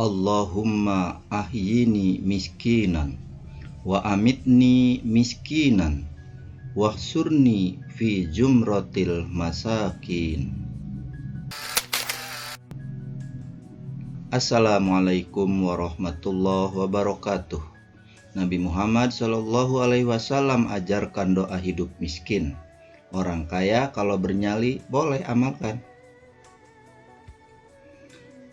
Allahumma ahyini miskinan wa amitni miskinan wahsurni fi jumratil masakin. Assalamualaikum warahmatullahi wabarakatuh. Nabi Muhammad SAW ajarkan doa hidup miskin. Orang kaya kalau bernyali boleh amalkan.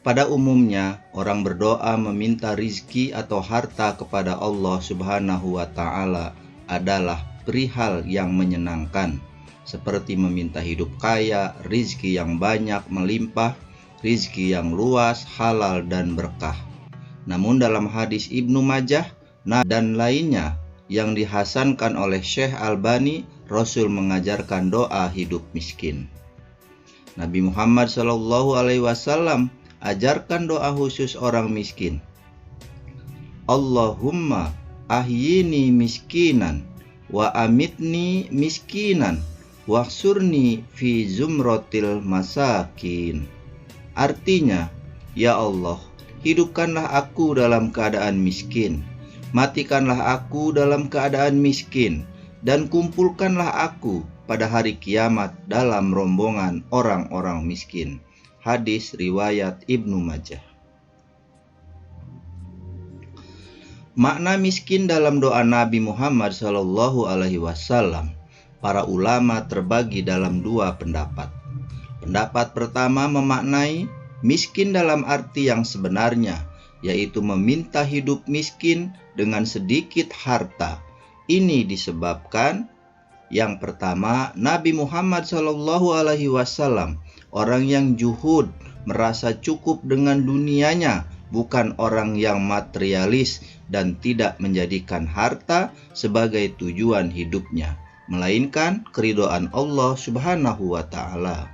Pada umumnya, orang berdoa meminta rizki atau harta kepada Allah Subhanahu wa Ta'ala adalah perihal yang menyenangkan, seperti meminta hidup kaya, rizki yang banyak melimpah, rizki yang luas, halal dan berkah. Namun dalam hadis Ibnu Majah dan lainnya yang dihasankan oleh Syekh Albani, Rasul mengajarkan doa hidup miskin. Nabi Muhammad SAW ajarkan doa khusus orang miskin. Allahumma ahyini miskinan wa amitni miskinan wahsurni fi zumratil masakin. Artinya, ya Allah, hidupkanlah aku dalam keadaan miskin, matikanlah aku dalam keadaan miskin, dan kumpulkanlah aku pada hari kiamat dalam rombongan orang-orang miskin. Hadis riwayat Ibnu Majah. Makna miskin dalam doa Nabi Muhammad SAW, para ulama terbagi dalam dua pendapat. Pendapat pertama memaknai miskin dalam arti yang sebenarnya, yaitu meminta hidup miskin dengan sedikit harta. Ini disebabkan yang pertama, Nabi Muhammad SAW orang yang juhud, merasa cukup dengan dunianya, bukan orang yang materialis dan tidak menjadikan harta sebagai tujuan hidupnya, melainkan keridhaan Allah Subhanahu wa Ta'ala.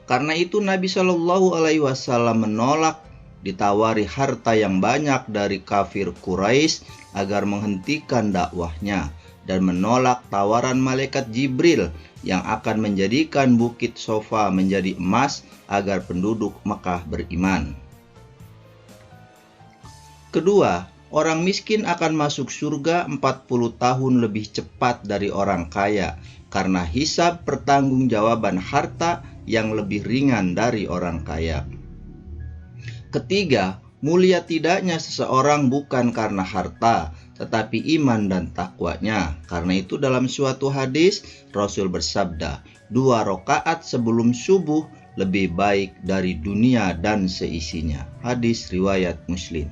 Karena itu Nabi SAW menolak ditawari harta yang banyak dari kafir Quraisy agar menghentikan dakwahnya, dan menolak tawaran malaikat Jibril yang akan menjadikan bukit Sofa menjadi emas agar penduduk Mekah beriman. Kedua, orang miskin akan masuk surga 40 tahun lebih cepat dari orang kaya karena hisab pertanggungjawaban harta yang lebih ringan dari orang kaya. Ketiga, mulia tidaknya seseorang bukan karena harta, tetapi iman dan takwanya. Karena itu dalam suatu hadis, Rasul bersabda, 2 rakaat sebelum subuh lebih baik dari dunia dan seisinya. Hadis riwayat Muslim.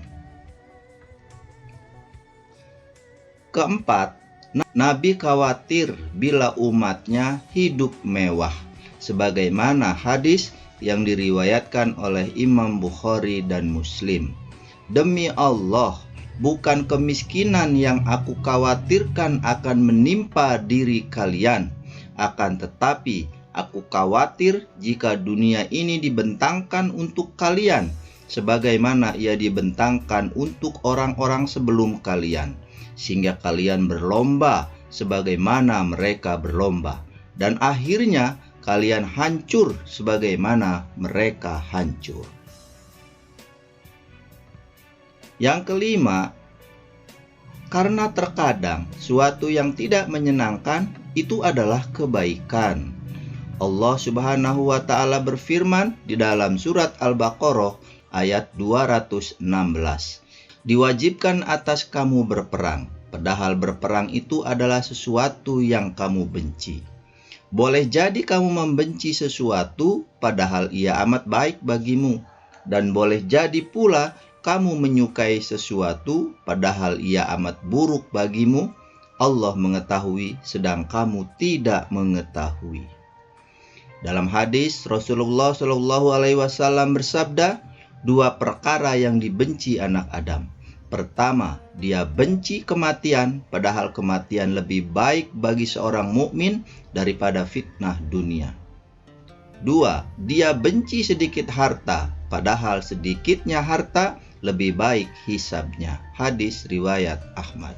Keempat, Nabi khawatir bila umatnya hidup mewah, sebagaimana hadis yang diriwayatkan oleh Imam Bukhari dan Muslim. Demi Allah, bukan kemiskinan yang aku khawatirkan akan menimpa diri kalian, akan tetapi aku khawatir jika dunia ini dibentangkan untuk kalian, sebagaimana ia dibentangkan untuk orang-orang sebelum kalian, sehingga kalian berlomba sebagaimana mereka berlomba, dan akhirnya kalian hancur sebagaimana mereka hancur. Yang kelima, karena terkadang suatu yang tidak menyenangkan itu adalah kebaikan. Allah Subhanahu wa Ta'ala berfirman di dalam surat Al-Baqarah ayat 216. Diwajibkan atas kamu berperang, padahal berperang itu adalah sesuatu yang kamu benci. Boleh jadi kamu membenci sesuatu padahal ia amat baik bagimu, dan boleh jadi pula kamu menyukai sesuatu padahal ia amat buruk bagimu. Allah mengetahui sedang kamu tidak mengetahui. Dalam hadis Rasulullah SAW bersabda, 2 perkara yang dibenci anak Adam. Pertama, dia benci kematian, padahal kematian lebih baik bagi seorang mukmin daripada fitnah dunia. 2, dia benci sedikit harta, padahal sedikitnya harta lebih baik hisabnya. Hadis riwayat Ahmad.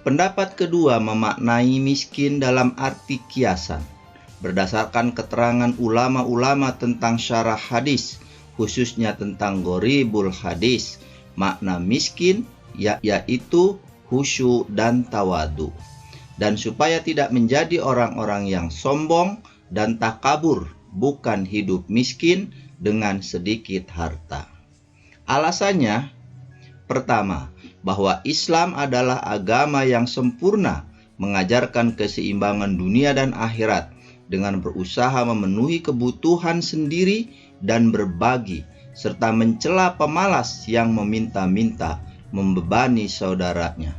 Pendapat kedua memaknai miskin dalam arti kiasan. Berdasarkan keterangan ulama-ulama tentang syarah hadis, khususnya tentang gharibul hadis, makna miskin yaitu khusyuk dan tawadu. Dan supaya tidak menjadi orang-orang yang sombong dan takabur, bukan hidup miskin dengan sedikit harta. Alasannya, pertama, bahwa Islam adalah agama yang sempurna, mengajarkan keseimbangan dunia dan akhirat dengan berusaha memenuhi kebutuhan sendiri dan berbagi, serta mencela pemalas yang meminta-minta, membebani saudaranya.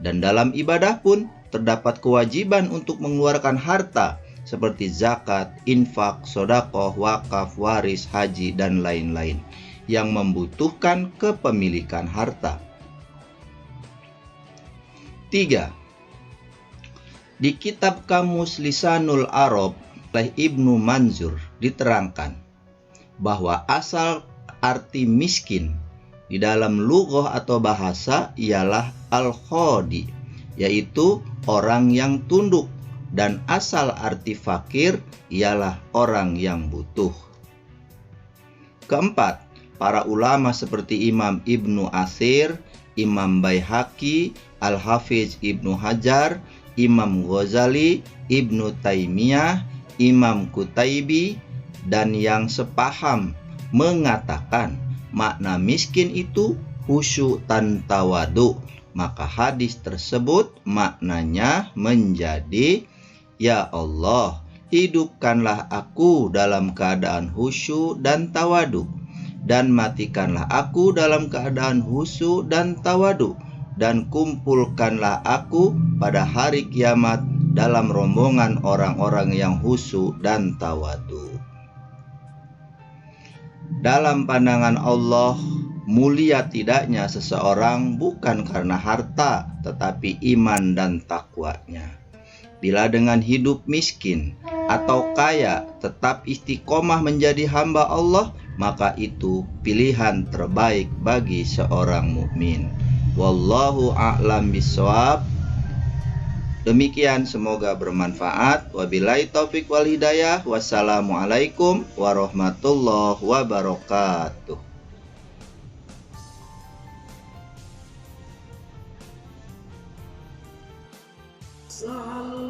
Dan dalam ibadah pun terdapat kewajiban untuk mengeluarkan harta seperti zakat, infak, sedekah, wakaf, waris, haji, dan lain-lain yang membutuhkan kepemilikan harta. 3. Di kitab Kamus Lisanul Arab oleh Ibnu Manzur diterangkan bahwa asal arti miskin di dalam lughah atau bahasa ialah al-khadi, yaitu orang yang tunduk, dan asal arti fakir ialah orang yang butuh. Keempat, para ulama seperti Imam Ibnu Athir, Imam Baihaqi, Al-Hafiz Ibnu Hajar, Imam Ghazali, Ibnu Taimiyah, Imam Qutaibi, dan yang sepaham mengatakan makna miskin itu khusyuk dan tawadu. Maka hadis tersebut maknanya menjadi, ya Allah, hidupkanlah aku dalam keadaan khusyuk dan tawadu, dan matikanlah aku dalam keadaan khusyuk dan tawadu, dan kumpulkanlah aku pada hari kiamat dalam rombongan orang-orang yang khusyuk dan tawadu. Dalam pandangan Allah, mulia tidaknya seseorang bukan karena harta, tetapi iman dan takwanya. Bila dengan hidup miskin atau kaya tetap istiqomah menjadi hamba Allah, maka itu pilihan terbaik bagi seorang mukmin. Wallahu a'lam bishawab. Demikian, semoga bermanfaat. Wabillahi taufik wal hidayah. Wassalamualaikum warahmatullahi wabarakatuh. Salam